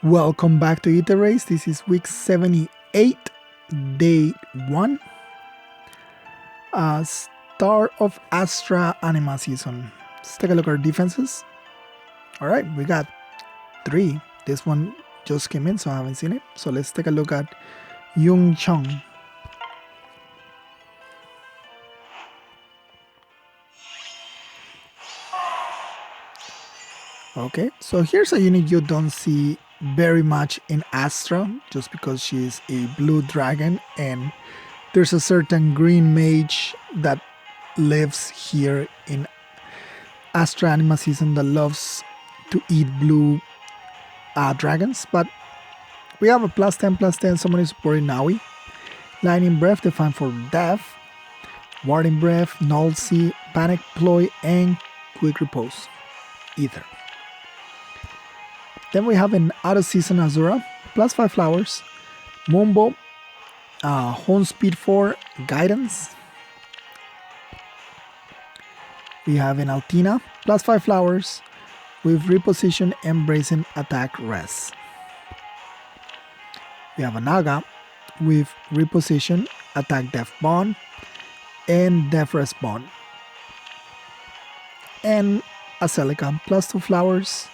Welcome back to Aether Race. This is week 78, day 1. Start of Astra anima season. Let's take a look at our defenses. Alright, we got 3. This one just came in, so I haven't seen it. So let's take a look at Yung Chung. Okay, so here's a unit you don't see very much in Astra, just because she's a blue dragon and there's a certain green mage that lives here in Astra anima season that loves to eat blue dragons. But we have a +10/+10 someone supporting Naui, Lightning Breath, defined for death, Warding Breath, Null Sea, Panic Ploy, and Quick Repose, Aether. Then we have an out-of-season Azura, +5 flowers, Moonbow, Hone Speed 4, Guidance. We have an Altina, +5 flowers, with Reposition, Embracing, Attack, Rest. We have a Naga, with Reposition, Attack, Death Bond, and Death Rest Bond. And a Celica, +2 flowers,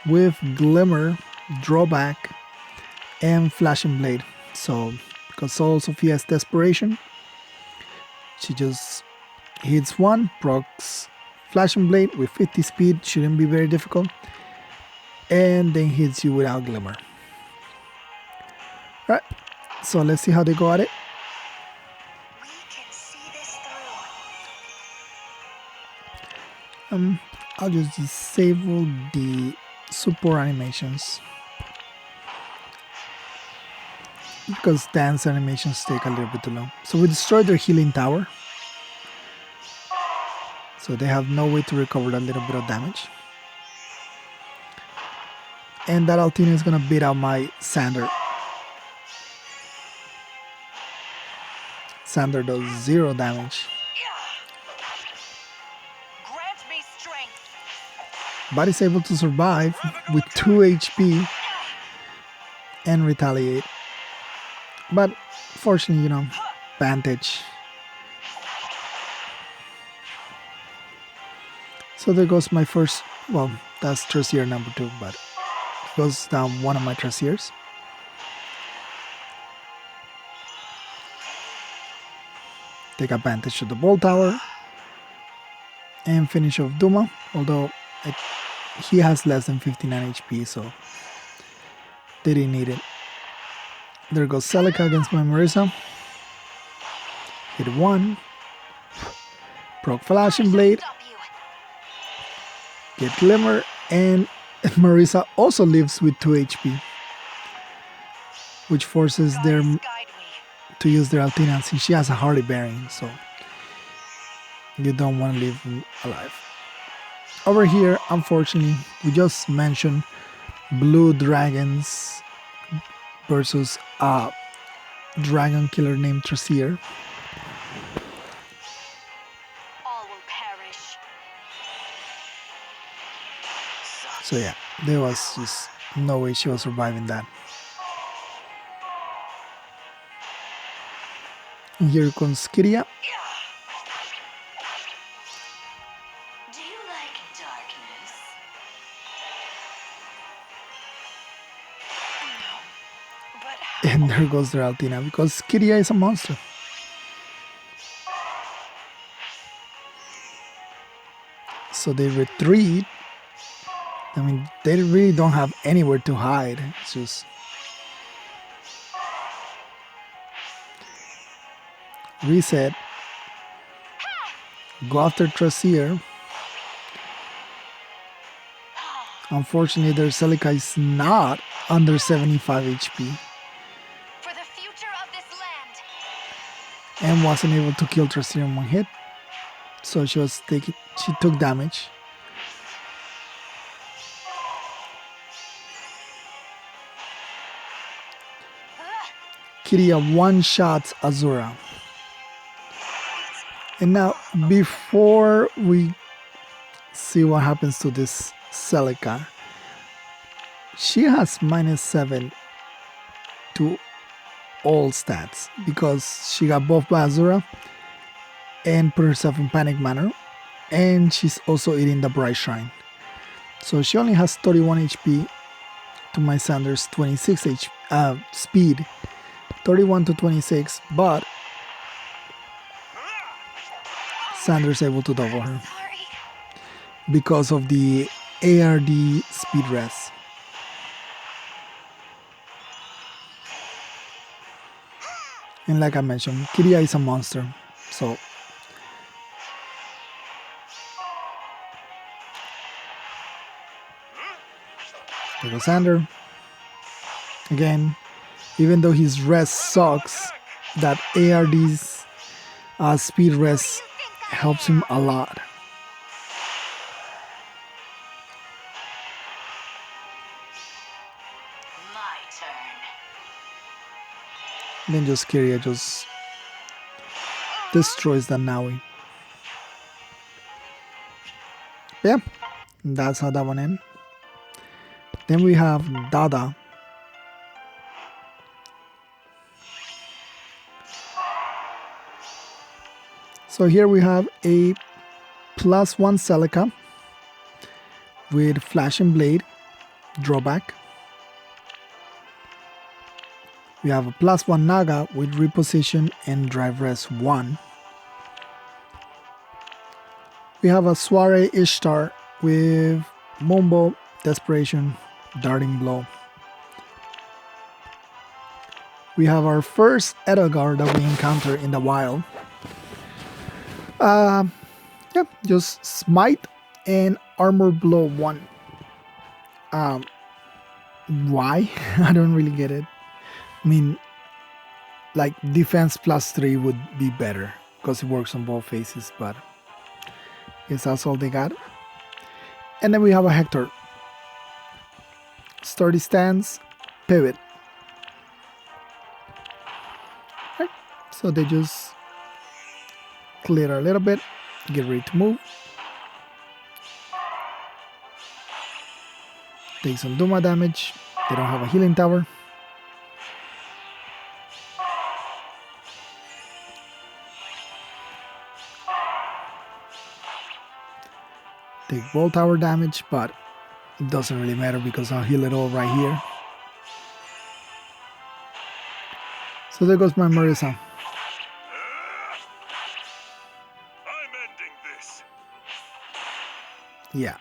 with Glimmer, Drawback, and Flashing Blade. So, because Soul Sophia's Desperation, she just hits 1, procs Flashing Blade with 50 speed, shouldn't be very difficult, and then hits you without Glimmer. Alright, so let's see how they go at it. I'll just disable the support animations because dance animations take a little bit too long. So we destroyed their healing tower, so they have no way to recover that little bit of damage. And that Altina is gonna beat out my Sander. Sander does 0 damage. But is able to survive with 2 HP and retaliate. But fortunately, Vantage. So there goes my first, well, that's Tertiary number 2, but goes down one of my Tertiaries. Take advantage of the Bolt Tower and finish off Duma, although he has less than 59 HP, so they didn't need it. There goes Celica against my Marisa. Hit 1. Proc Flashing Blade. Get Glimmer, and Marisa also lives with 2 HP, which forces them to use their Altina since she has a Hardy Bearing, so you don't want to leave them alive. Over here, unfortunately, we just mentioned blue dragons versus a dragon killer named Trasier. All will perish. So yeah, there was just no way she was surviving that. And here comes Kyria. And there goes their Altina, because Kyria is a monster. So they retreat. I mean, they really don't have anywhere to hide. It's just reset. Go after Trasier. Unfortunately, their Celica is not under 75 HP. And wasn't able to kill Trasier in one hit, so she took damage. Kyria one-shots Azura. And now, before we see what happens to this Celica, she has -7 to all stats because she got buffed by Azura and put herself in panic manner, and she's also eating the Bright Shrine. So she only has 31 HP to my Sander's 26 speed, 31 to 26, but Sander's able to double her Sorry. because of the ARD speed rest. And like I mentioned, Kiria is a monster, so there goes Sander. Again, even though his rest sucks, that ARD's speed rest helps him a lot. My turn. Then just Kiria just destroys the Naui. Yeah, that's how that one ends. Then we have Dada. So here we have a +1 Celica with Flash and Blade drawback. We have a +1 Naga with Reposition and Drive Rest 1. We have a Soiree Ishtar with Mumbo, Desperation, Darting Blow. We have our first Edelgard that we encounter in the wild. Yeah, just Smite and Armor Blow 1. Why? I don't really get it. I mean, like defense +3 would be better because it works on both faces, but I guess that's all they got. And then we have a Hector. Sturdy stance, pivot. Right. So they just clear a little bit, get ready to move. Take some Duma damage. They don't have a healing tower. Take Wall Tower damage, but it doesn't really matter because I'll heal it all right here. So there goes my Marisa. I'm ending this. Yeah.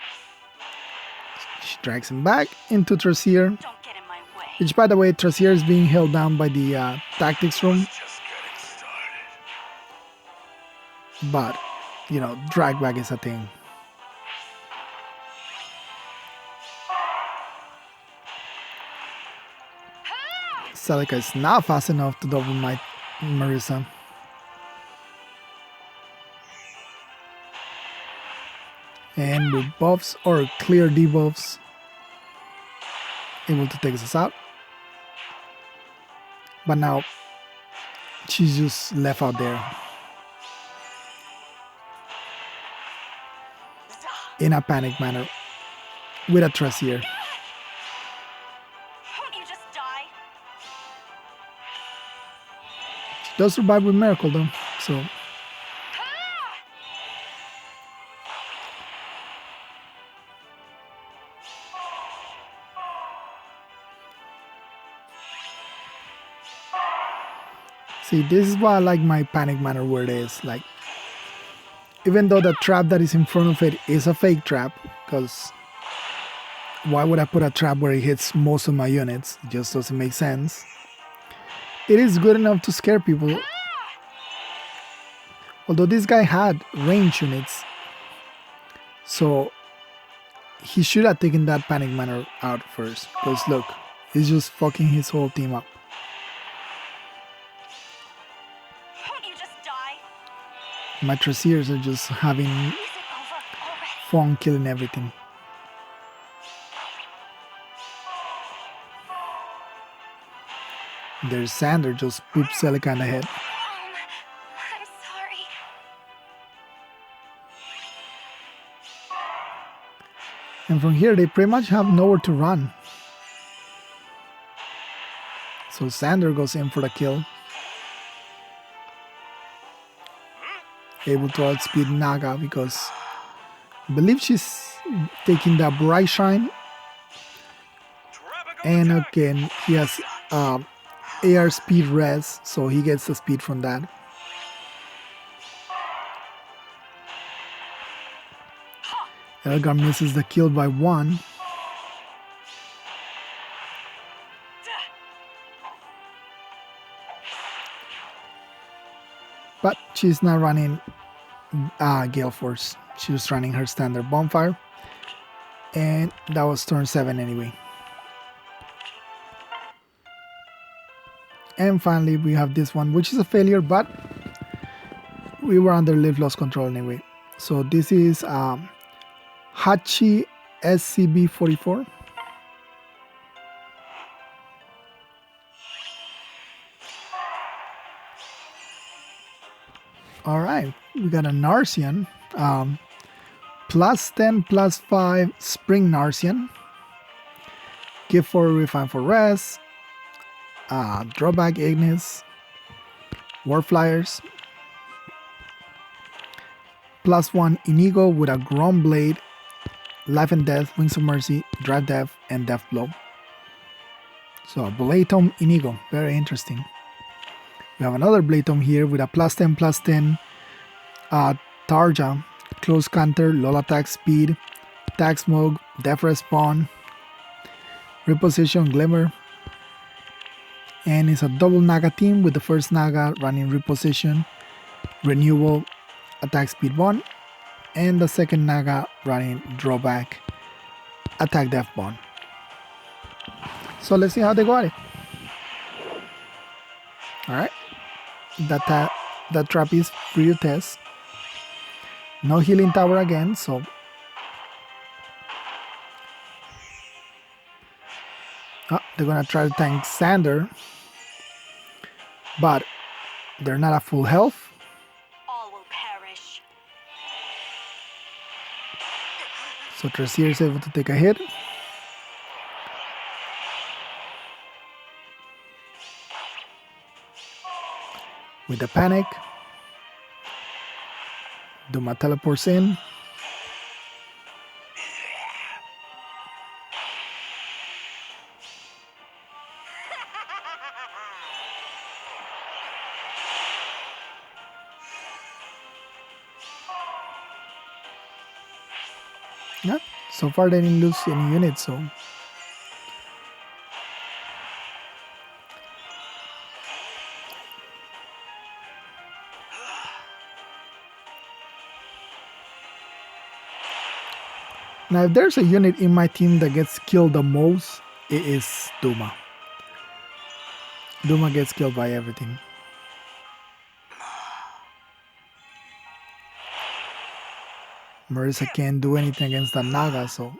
She drags him back into Trasier. Don't get in my way. Which, by the way, Trasier is being held down by the tactics room. Just getting started. But, you know, drag back is a thing. Celica is not fast enough to double my Marisa. And with buffs or clear debuffs, able to take us out. But now, she's just left out there. In a panic manner. With a Trasier. Won't you just die? She does survive with Miracle though, so... See, this is why I like my panic manner where it is. Like, even though the trap that is in front of it is a fake trap, because why would I put a trap where it hits most of my units? It just doesn't make sense. It is good enough to scare people. Although this guy had range units, so he should have taken that panic manner out first. Because look, he's just fucking his whole team up. Won't you just die? My Trasiers are just having Is it over already? fun killing everything. There's Sander just poops Celica in the head. I'm sorry. And from here they pretty much have nowhere to run. So Sander goes in for the kill. Able to outspeed Naga because I believe she's taking the Bright Shine. And again, he has AR speed res, so he gets the speed from that. Elgar misses the kill by 1. But she's not running Gale Force. She was running her standard bonfire. And that was turn 7 anyway. And finally we have this one, which is a failure, but we were under live loss control anyway. So this is Hatchi SCB-44. Alright, we got a Narcian. Plus 10, plus 5 Spring Narcian. Give for Refine for Res. Drawback Ignis. War Flyers. Plus 1 Inigo with a Grom Blade. Life and Death, Wings of Mercy, Drive Death, and Death Blow. So Blade Tome Inigo, very interesting. We have another Blade Tome here with a plus 10, plus 10 Tarja, Close Counter, Low Attack Speed, Attack Smoke, Death Respawn, Reposition Glimmer. And it's a double Naga team with the first Naga running Reposition, Renewal, Attack Speed 1, and the second Naga running Drawback, Attack Death Bond. So let's see how they got it. Alright. That trap is free to test. No healing tower again, so they're gonna try to tank Sander, but they're not at full health. All will perish. So Tracier is able to take a hit. With the panic, Duma teleports in. Yeah, so far they didn't lose any units, so now if there's a unit in my team that gets killed the most, it is Duma. Duma gets killed by everything. Marissa can't do anything against the Naga, so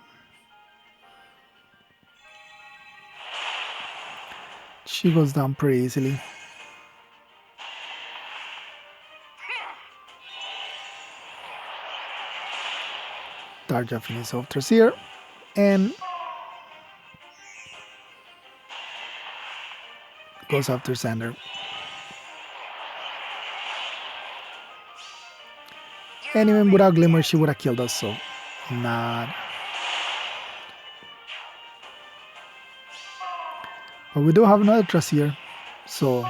she goes down pretty easily. Tarja finishes off Tracier and goes after Sander. And even without Glimmer, she would have killed us, so not. But we do have another Tracier, so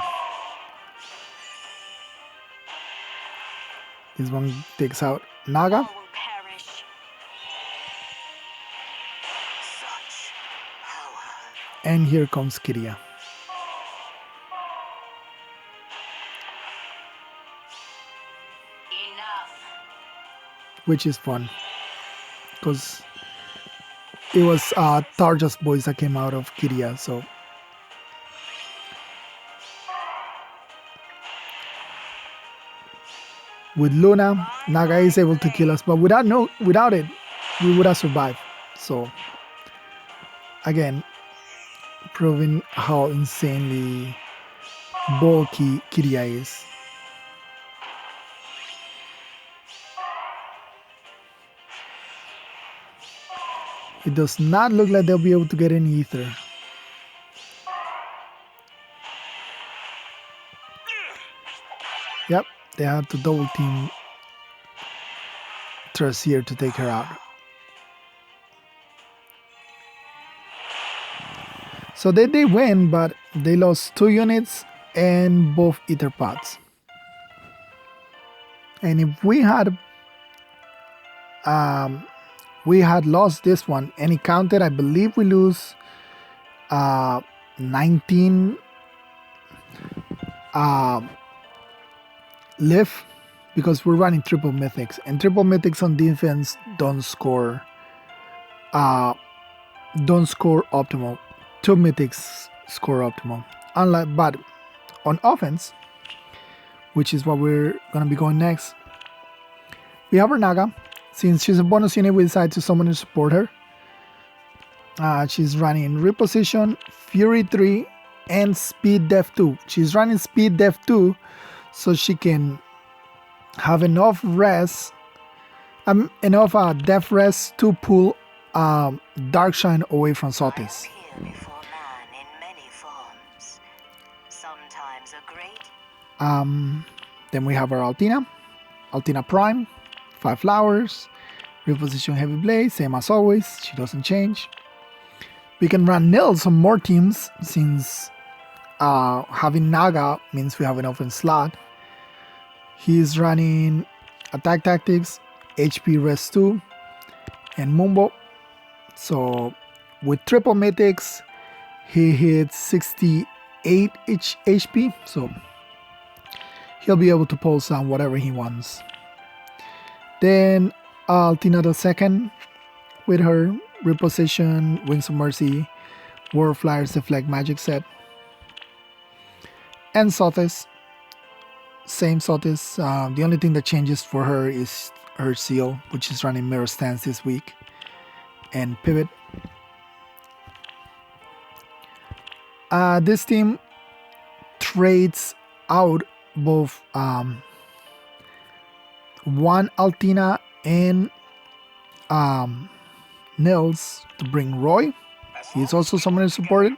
this one takes out Naga. All will perish. And here comes Kiria. Enough. Which is fun, because it was Tarja's voice that came out of Kiria, so with Luna, Naga is able to kill us, but without it, we would have survived. So again, proving how insanely bulky Kiria is. It does not look like they'll be able to get any Aether. Yep, they had to double team Tertier to take her out. So they win, but they lost 2 units and both Aether pods. And if we had lost this one and it counted, I believe we lose 19 live, because we're running triple mythics, and triple mythics on defense don't score optimal. 2 mythics score optimal. Unlike, but on offense, which is what we're gonna be going next, we have our Naga. Since she's a bonus unit, we decide to summon and support her. She's running Reposition, Fury 3, and Speed Def 2. She's running Speed Def 2 so she can have enough rest, enough Def rest to pull Dark Shine away from Sotis. Then we have our Altina Prime, 5 flowers, Reposition Heavy Blade, same as always, she doesn't change. We can run Nils on more teams since having Naga means we have enough in slot. He's running Attack Tactics, HP Rest 2, and Mumbo. So with triple mythics, he hits 68 HP, so he'll be able to pulse on whatever he wants. Then Altina the second with her Reposition, Wings of Mercy, War Flyers, Deflect Magic set. And Sotis, same Sotis. The only thing that changes for her is her seal, which is running Mirror Stance this week, and Pivot. This team trades out both one Altina and Nils to bring Roy. He's also someone who's supported.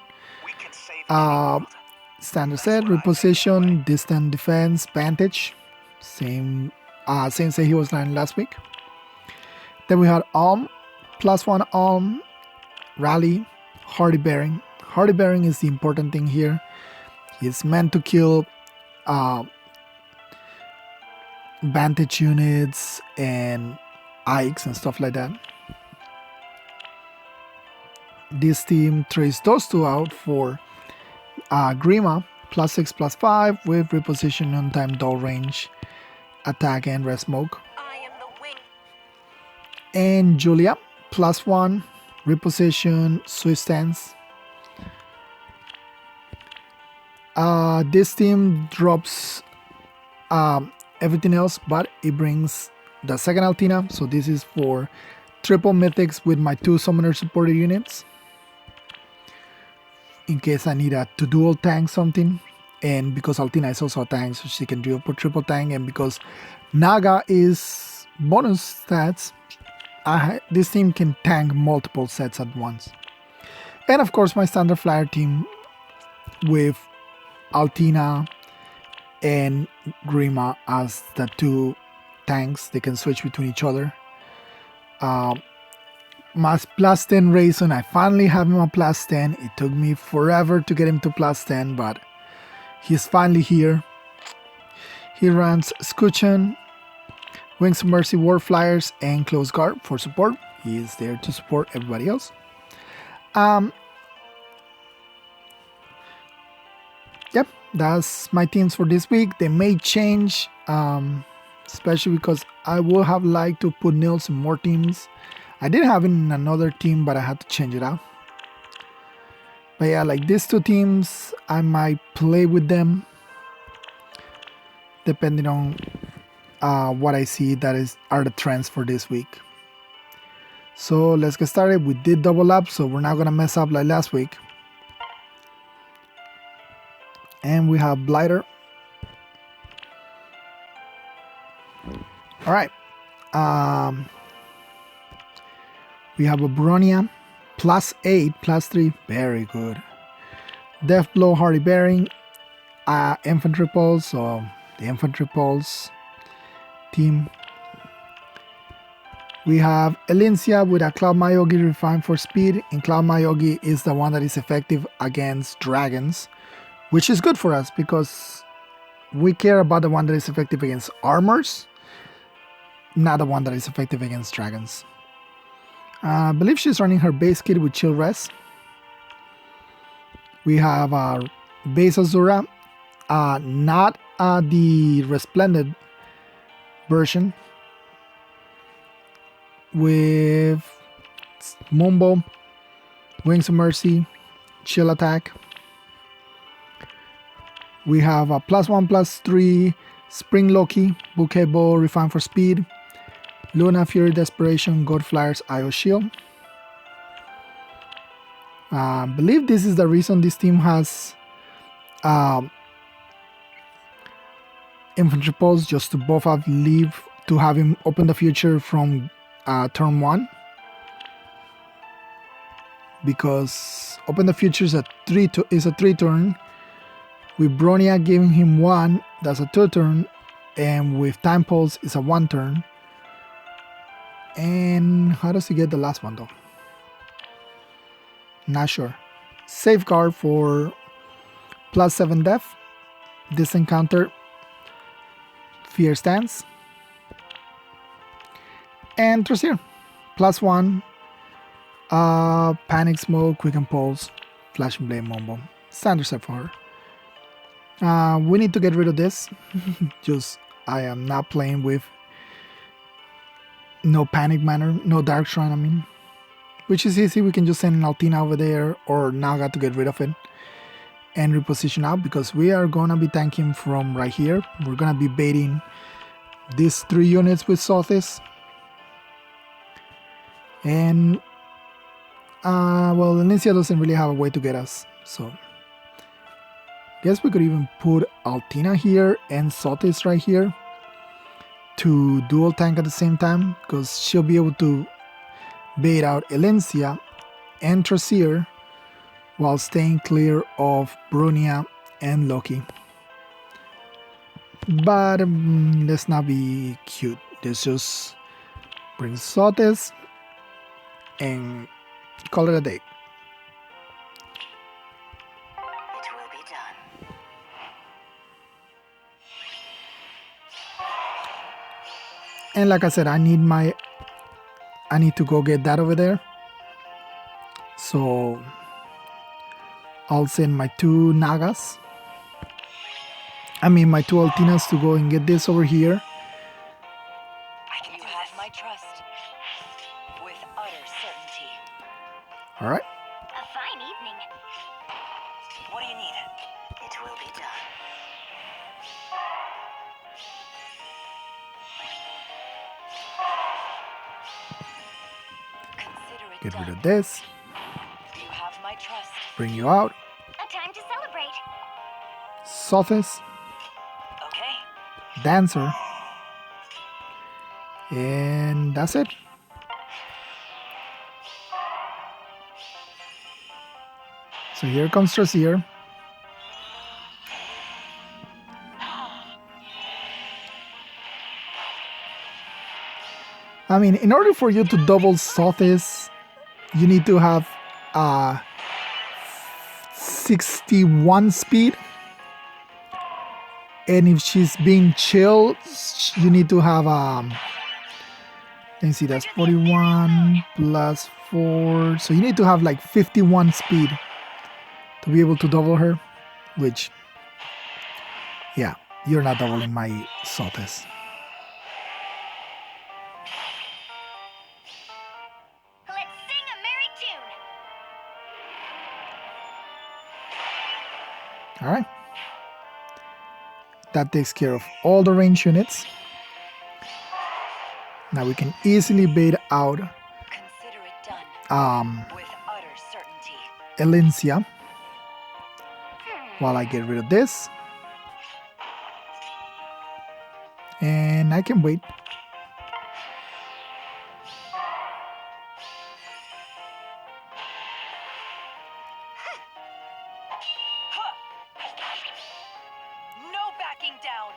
Standard set, Reposition, Distant Defense, Vantage. Same set he was running last week. Then we had Alm, +1 Alm, Rally, Hardy Bearing. Hardy Bearing is the important thing here. He's meant to kill Vantage units and Ikes and stuff like that. This team trades those two out for Grima, +6/+5 with Reposition on time, dull range, attack, and rest smoke. And Julia, +1, Reposition, Swift Stance. This team drops everything else, but it brings the second Altina. So this is for triple mythics with my 2 summoner supported units, in case I need to dual tank something. And because Altina is also a tank, so she can do a triple tank. And because Naga is bonus stats, this team can tank multiple sets at once. And of course my standard flyer team with Altina and Grima as the 2 tanks. They can switch between each other. My +10 Raisin, I finally have him a +10. It took me forever to get him to +10, but he's finally here. He runs Scutcheon, Wings of Mercy, War Flyers, and Close Guard for support. He is there to support everybody else. Yep, that's my teams for this week. They may change, especially because I would have liked to put Nils in more teams. I did have in another team, but I had to change it out. But yeah, like these 2 teams, I might play with them depending on what I see that are the trends for this week. So let's get started. We did double up, so we're not gonna mess up like last week. And we have Blighter. All right. We have a Boronia, +8, +3, very good. Death Blow, Hardy Bearing, Infantry Pulse, so the infantry pulse team. We have Elincia with a Cloud Mayogi refined for speed, and Cloud Mayogi is the one that is effective against dragons, which is good for us because we care about the one that is effective against armors, not the one that is effective against dragons. I believe she's running her base kit with Chill Rest. We have our base Azura, not the Resplendent version, with Mumbo, Wings of Mercy, Chill Attack. We have a +1/+3 Spring Loki, Bouquet Bow, Refined for Speed, Luna Fury Desperation, God Flyers, IO Shield. I believe this is the reason this team has Infantry Pulse, just to buff up Leave to have him open the future from turn 1. Because open the future is a 3 turn. With Boronia giving him 1, that's a 2 turn. And with Time Pulse is a 1 turn. And how does he get the last one though? Not sure. Safeguard for +7 def. This encounter, Fear Stance. And Trasier, +1. Panic Smoke, Quicken Pulse, Flashing Blade, Mombo. Standard set for her. We need to get rid of this. Just, I am not playing with no Panic Manner, no Dark Shrine, I mean. Which is easy, we can just send an Altina over there or Naga to get rid of it and reposition out, because we are gonna be tanking from right here. We're gonna be baiting these 3 units with Sothis. And well, Elincia doesn't really have a way to get us, so guess we could even put Altina here and Sothis right here to dual tank at the same time, because she'll be able to bait out Elincia and Trasier while staying clear of Boronia and Loki. But let's not be cute. Let's just bring Sothis and call it a day. It will be done. And like I said, I need to go get that over there. So I'll send my 2 Nagas. I mean my 2 Altinas to go and get this over here. You have my trust. With utter certainty. Alright. A fine evening. What do you need? It will be done. Consider it Get done. rid of this. You have my trust. Bring you out. A time to celebrate. Sothis. Okay. Dancer. And that's it. So here comes Trasier. I mean, in order for you to double Sothis, you need to have 61 speed. And if she's being chilled, you need to have let me see, that's 41 plus 4. So you need to have like 51 speed to be able to double her, which, yeah, you're not doubling my Sothis. Let's sing a merry tune. Alright. That takes care of all the range units. Now we can easily bait out Consider it done. With utter certainty. Elincia while I get rid of this. And I can wait. No backing down.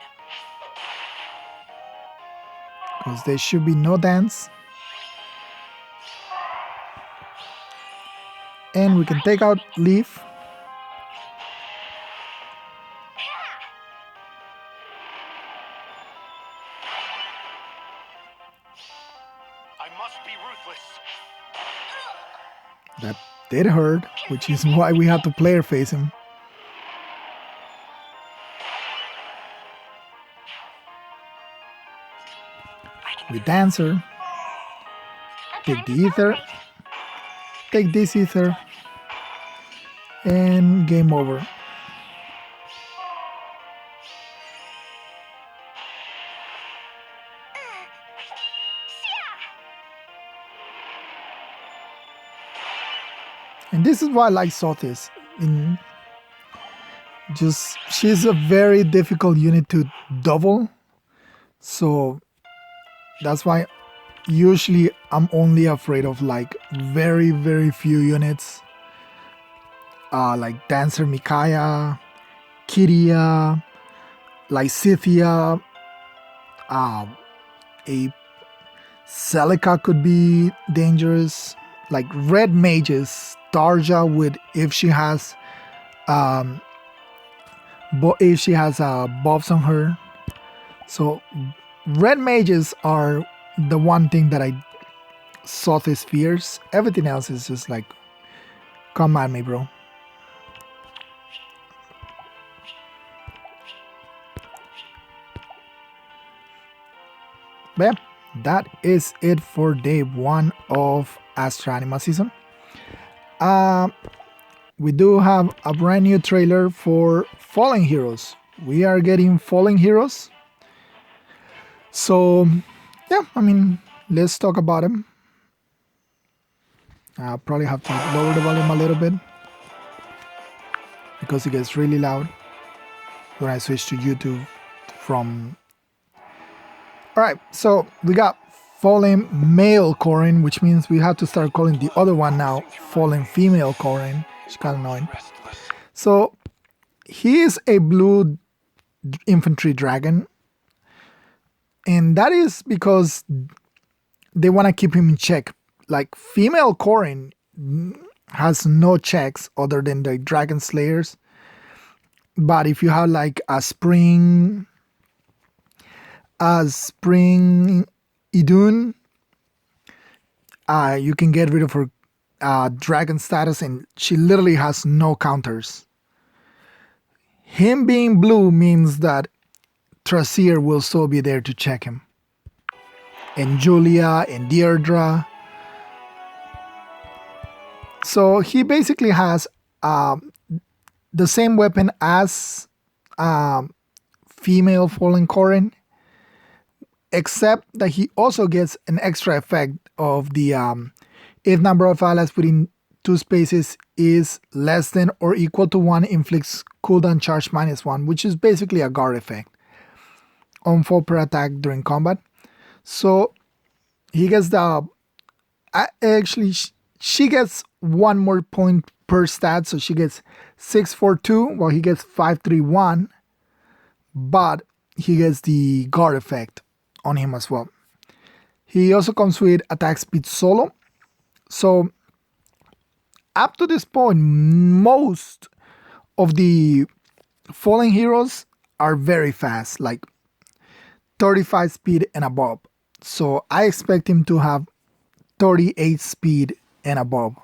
because there should be no dance. And we can take out Leaf. I must be ruthless. That did hurt, which is why we had to player face him. We Dancer. Take the Aether. Take this Aether. And game over. And this is why I like Sothis. She's a very difficult unit to double. So that's why usually I'm only afraid of like very, very few units. Like Dancer Micaiah, Kyria, Lysithia, a Celica could be dangerous. Like red mages, Tarja would, if she has buffs on her. So red mages are the one thing that I Sothis fears. Everything else is just like, come at me, bro. But yeah, that is it for day 1 of Astra Anima season. We do have a brand new trailer for Fallen Heroes. We are getting Fallen Heroes. So yeah, I mean, let's talk about him. I'll probably have to lower the volume a little bit because it gets really loud when I switch to YouTube from... Alright, so we got Fallen Male Corrine, which means we have to start calling the other one now Fallen Female Corrine. It's kind of annoying. So he is a blue infantry dragon, and that is because they want to keep him in check. Like female Corrine has no checks other than the dragon slayers, but if you have like a spring Idun, you can get rid of her dragon status, and she literally has no counters. Him being blue means that Trasir will still be there to check him, and Julia and Deirdre. So he basically has the same weapon as female Fallen Corrine, except that he also gets an extra effect of the if number of allies within 2 spaces is less than or equal to 1, inflicts cooldown charge -1, which is basically a guard effect on foe per attack during combat. So he gets the actually she gets 1 more point per stat, so she gets 642 while he gets 531, but he gets the guard effect on him as well. He also comes with attack speed solo. So up to this point, most of the Fallen Heroes are very fast, like 35 speed and above. So I expect him to have 38 speed and above,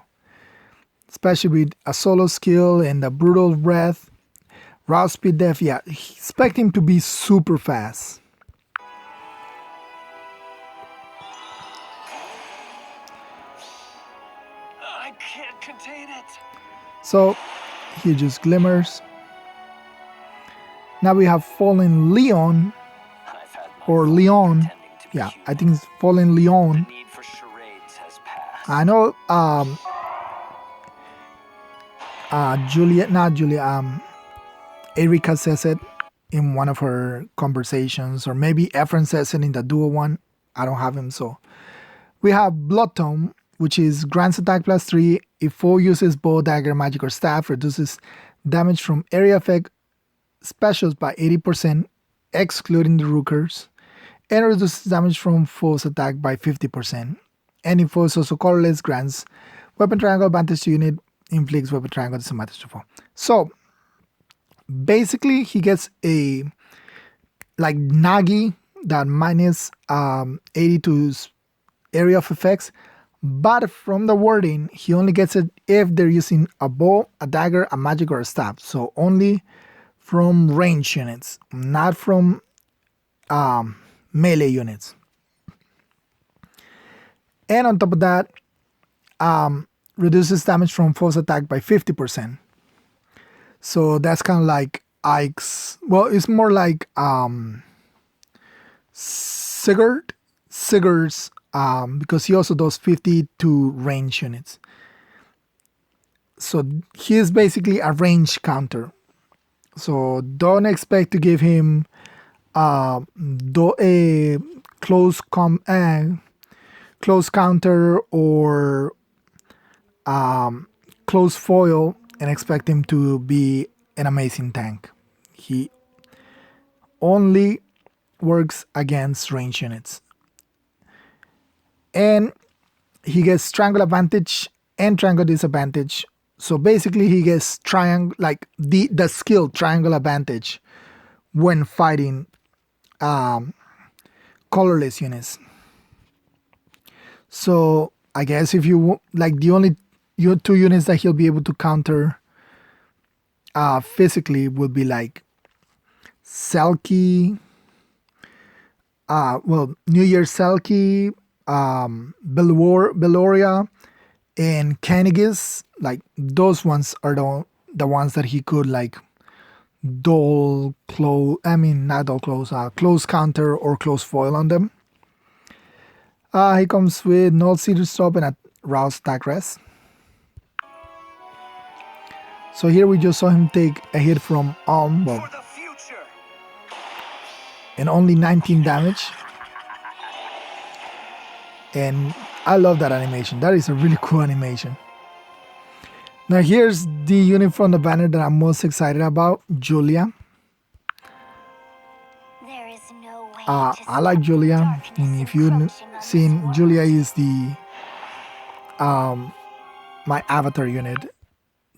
especially with a solo skill and the brutal breath, raw speed def. Yeah, expect him to be super fast. I can't contain it. So he just glimmers. Now we have Fallen Leon, I've had my or fun Leon. pretending to be Yeah, human. I think it's Fallen Leon. The need for charades has passed. I know Erika says it in one of her conversations, or maybe Efren says it in the duo one. I don't have him, so we have Blood Tome, which is grants attack +3. If foe uses bow, dagger, magic, or staff, reduces damage from area effect specials by 80%, excluding the Rookers, and reduces damage from foe's attack by 50%. Any foe is also colorless, grants weapon triangle advantage to unit, inflicts weapon triangle disadvantage to foe. So basically he gets a like Nagi that minus 80 to his area of effects, but from the wording he only gets it if they're using a bow, a dagger, a magic, or a staff. So only from range units, not from melee units. And on top of that, reduces damage from foe's attack by 50%. So that's kind of like Ike's. Well, it's more like Sigurd's, because he also does 50 to range units. So he is basically a range counter. So don't expect to give him a close counter or close foil and expect him to be an amazing tank. He only works against range units. And he gets triangle advantage and triangle disadvantage. So basically he gets triangle, like the skill triangle advantage when fighting colorless units. So I guess if you like, the only two units that he'll be able to counter physically would be like Selkie, New Year's Selkie, Boronia, and Canigis. Like those ones are the ones that he could like close counter or close foil on them. He comes with no Cedar Stop and a Rouse attack rest. So here we just saw him take a hit from and only 19 damage. And I love that animation. That is a really cool animation. Now here's the unit from the banner that I'm most excited about, Julia. There is no way I like Julia. And if you've seen, Julia is the my avatar unit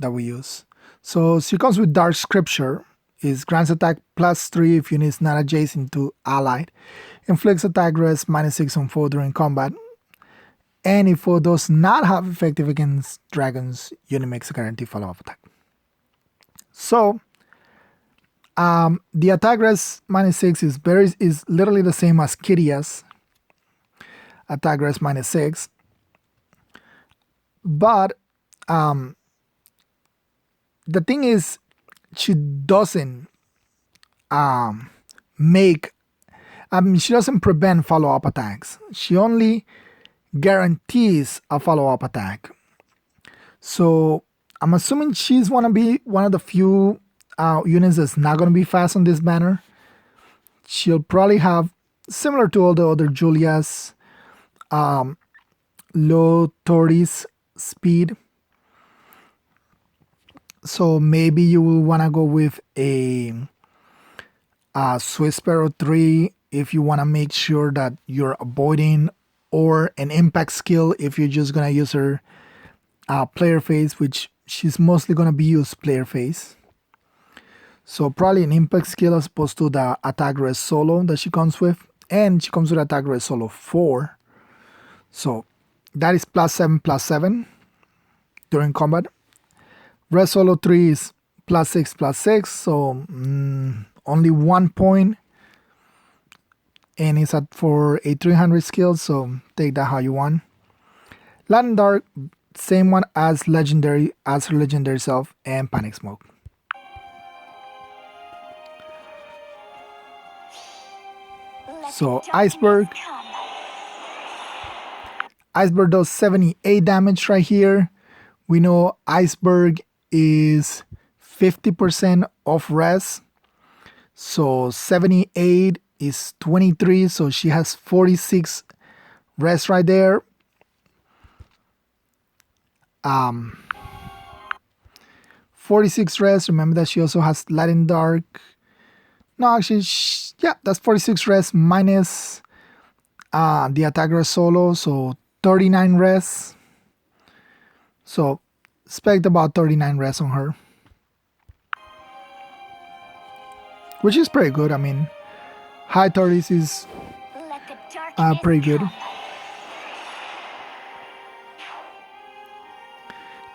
that we use. So she comes with Dark Scripture. Is grants attack +3 if unit is not adjacent to allied. Inflicts attack rest -6 on foe during combat. And if foe does not have effective against dragons, unit makes a guaranteed follow-up attack. So the attack rest -6 is literally the same as Kyria's attack rest -6. But the thing is, she doesn't she doesn't prevent follow-up attacks. She only guarantees a follow-up attack. So I'm assuming she's want to be one of the few units that's not going to be fast on this banner. She'll probably have, similar to all the other Julias, low Tortoise speed. So maybe you will want to go with a Swiss Sparrow 3 if you want to make sure that you're avoiding, or an impact skill if you're just going to use her player phase, which she's mostly going to be used player phase. So probably an impact skill as opposed to the attack rest solo that she comes with. And she comes with attack rest solo 4. So that is +7/+7 during combat. Rest solo 3 is +6/+6, so only 1 point, and it's for a 300 skill, so take that how you want. Light and Dark, same one as her legendary self, and Panic Smoke. So Iceberg does 78 damage right here. We know Iceberg is 50% off res, so 78 is 23, so she has 46 res right there. 46 res. Remember that she also has Light and Dark. No, actually, yeah, that's 46 res minus the attack res solo, so 39 res. So expect about 39 res on her, which is pretty good. I mean, high 30s is Let the darkness pretty good. come.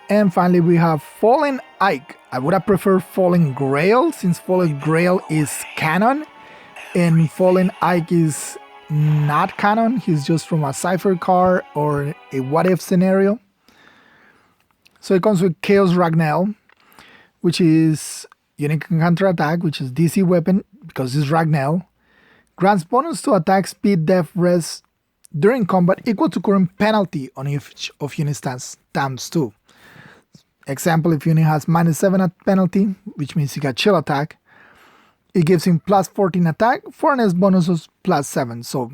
And finally, we have Fallen Ike. I would have preferred Fallen Grail, since Fallen Grail is canon, and Fallen Ike is not canon. He's just from a Cypher card or a what if scenario. So it comes with Chaos Ragnell, which is unique counter attack, which is DC weapon because it's Ragnell. Grants bonus to attack speed, def, res during combat equal to current penalty on each of unit stats times 2. Example, if unit has -7 at penalty, which means he got chill attack, it gives him plus 14 attack, 4 bonus of plus 7. So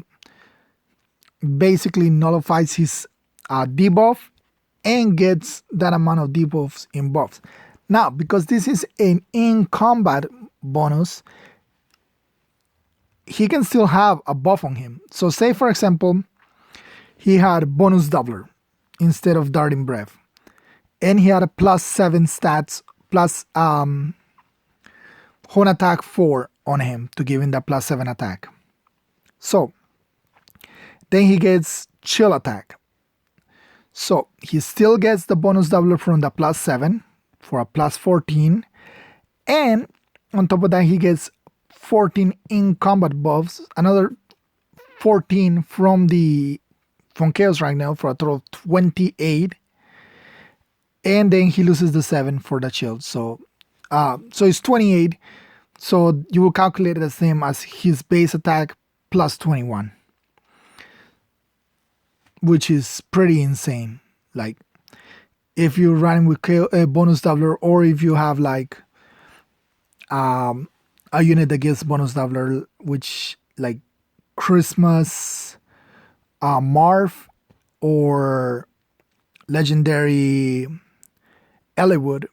basically nullifies his debuff and gets that amount of debuffs in buffs. Now, because this is an in-combat bonus, he can still have a buff on him. So say, for example, he had bonus doubler instead of darting breath. And he had a plus 7 stats, plus horn attack 4 on him to give him that plus 7 attack. So then he gets chill attack. So he still gets the bonus doubler from the plus 7 for a plus 14. And on top of that, he gets 14 in combat buffs, another 14 from Chaos right now for a total of 28. And then he loses the 7 for the shield. So it's 28. So you will calculate it the same as his base attack plus 21. Which is pretty insane. Like, if you're running with a bonus doubler, or if you have like a unit that gives bonus doubler, which like Christmas, Marv, or legendary Ellwood.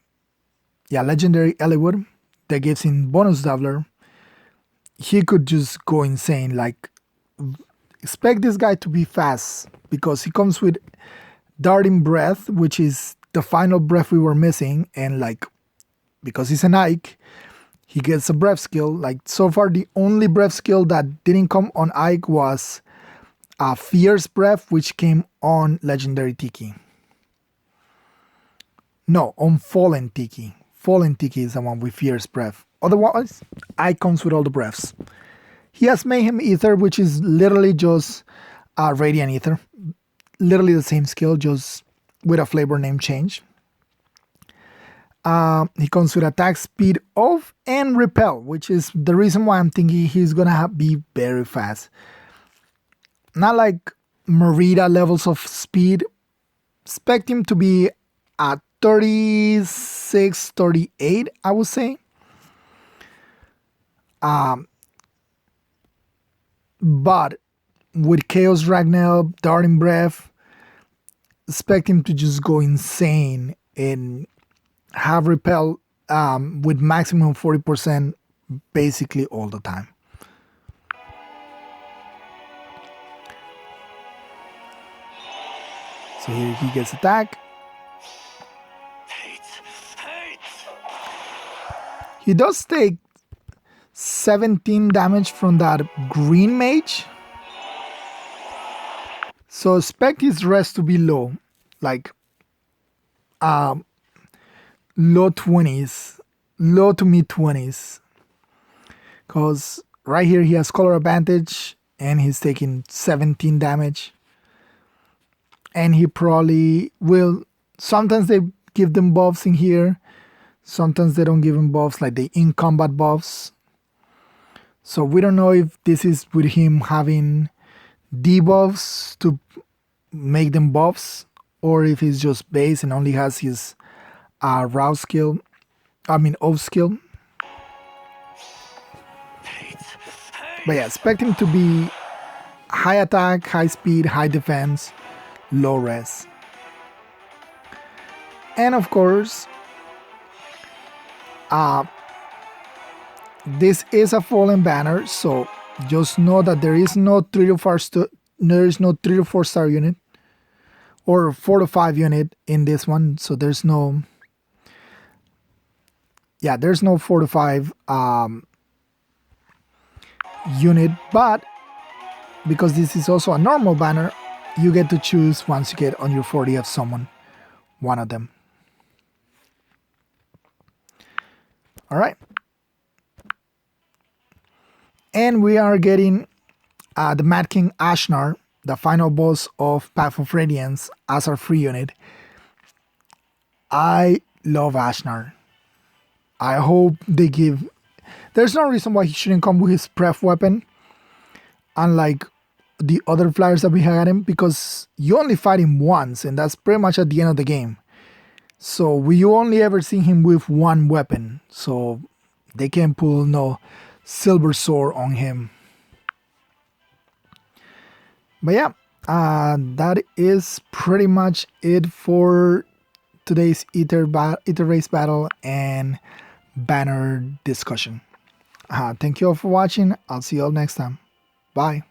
Yeah, legendary Ellwood that gives him bonus doubler. He could just go insane. Like, expect this guy to be fast because he comes with darting breath, which is the final breath we were missing, and like because he's an Ike, he gets a breath skill. Like, so far the only breath skill that didn't come on Ike was a fierce breath, which came on legendary Tiki. No, on Fallen Tiki. Fallen Tiki is the one with fierce breath. Otherwise, Ike comes with all the breaths. He has Mayhem Aether, which is literally just Radiant Aether. Literally the same skill, just with a flavor name change. He comes with attack, speed, off, and repel, which is the reason why I'm thinking he's gonna be very fast. Not like Merida levels of speed. Expect him to be at 36, 38, I would say. But with Chaos Ragnell, Darting Breath, expect him to just go insane and have repel with maximum 40% basically all the time. So here he gets attack. He does take 17 damage from that green mage. So expect his rest to be low. Like low 20s. Low to mid 20s. Because right here he has color advantage and he's taking 17 damage. And he probably will. Sometimes they give them buffs in here. Sometimes they don't give him buffs, like the in-combat buffs. So we don't know if this is with him having debuffs to make them buffs, or if he's just base and only has his rouse skill. Oath skill. But yeah, expect him to be high attack, high speed, high defense, low res. And of course, this is a fallen banner, so just know that there is no 3 to there's no 3 to 4 star unit or 4 to 5 unit in this one. So there's no, yeah, there's no 4 to 5 unit, but because this is also a normal banner, you get to choose once you get on your 40th summon one of them. All right. And we are getting the Mad King Ashnar, the final boss of Path of Radiance, as our free unit. I love Ashnar. I hope they give... There's no reason why he shouldn't come with his pref weapon, unlike the other flyers that we had him, because you only fight him once, and that's pretty much at the end of the game. So we only ever see him with one weapon, so they can pull no silver sword on him. But yeah, that is pretty much it for today's Aether race battle and banner discussion. Thank you all for watching. I'll see you all next time. Bye.